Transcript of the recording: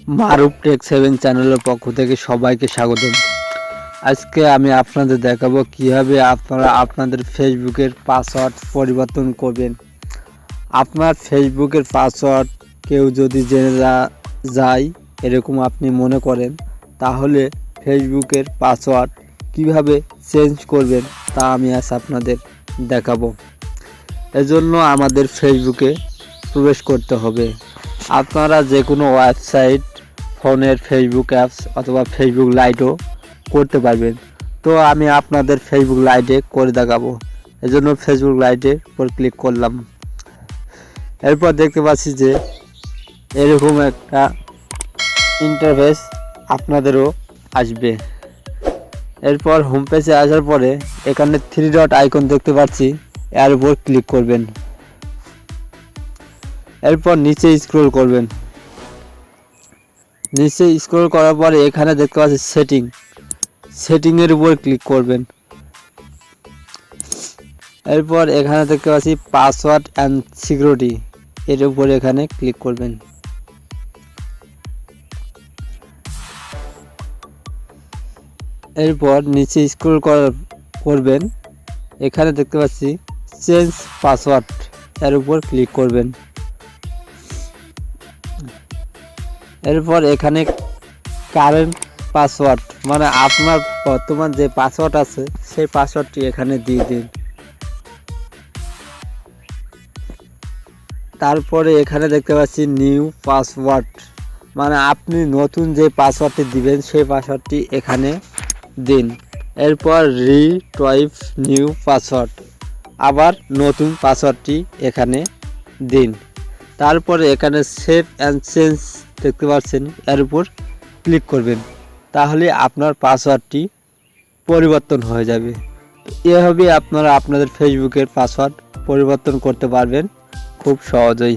মারুফ take 7 চ্যানেলের পক্ষ থেকে সবাইকে স্বাগতম। আজকে আমি আপনাদের দেখাবো কিভাবে আপনারা আপনাদের ফেসবুকের পাসওয়ার্ড পরিবর্তন করবেন। আপনার ফেসবুকের পাসওয়ার্ড কেউ যদি জেনে যায় এরকম আপনি মনে করেন, তাহলে ফেসবুকের পাসওয়ার্ড কিভাবে চেঞ্জ করবেন তা আমি আজ আপনাদের দেখাবো। এজন্য আমাদের ফেসবুকে প্রবেশ করতে হবে। আপনারা যে কোনো ওয়েবসাইট, ফোনের ফেসবুক অ্যাপস অথবা ফেসবুক লাইটও করতে পারবেন। তো আমি আপনাদের ফেসবুক লাইটে করে দেখাবো। এজন্য ফেসবুক লাইটের উপর ক্লিক করলাম। এরপর দেখতে পাচ্ছি যে এরকম একটা ইন্টারফেস আপনাদেরও আসবে। এরপর হোম পেজে আসার পরে এখানে 3 ডট আইকন দেখতে পাচ্ছি, এর উপর ক্লিক করবেন। এরপর নিচে স্ক্রল করবেন। নিচে স্ক্রল করার পরে এখানে দেখতে পাচ্ছি সেটিংয়ের উপর ক্লিক করবেন। এরপর এখানে দেখতে পাচ্ছি পাসওয়ার্ড অ্যান্ড সিকিউরিটি, এর উপর এখানে ক্লিক করবেন। এরপর নিচে স্ক্রল করবেন, এখানে দেখতে পাচ্ছি চেঞ্জ পাসওয়ার্ড, এর উপর ক্লিক করবেন। এরপর এখানে কারেন্ট পাসওয়ার্ড মানে আপনার বর্তমান যে পাসওয়ার্ড আছে সেই পাসওয়ার্ডটি এখানে দিয়ে দিন। তারপরে এখানে দেখতে পাচ্ছি নিউ পাসওয়ার্ড মানে আপনি নতুন যে পাসওয়ার্ডটি দিবেন সেই পাসওয়ার্ডটি এখানে দিন। এরপর রিটাইপ নিউ পাসওয়ার্ড, আবার নতুন পাসওয়ার্ডটি এখানে দিন। তারপরে এখানে সেভ অ্যান্ড চেঞ্জ দেখতে পাচ্ছেন, এর উপর ক্লিক করবেন। তাহলে আপনার পাসওয়ার্ডটি পরিবর্তন হয়ে যাবে। এভাবে আপনারা আপনাদের ফেসবুকের পাসওয়ার্ড পরিবর্তন করতে পারবেন খুব সহজেই।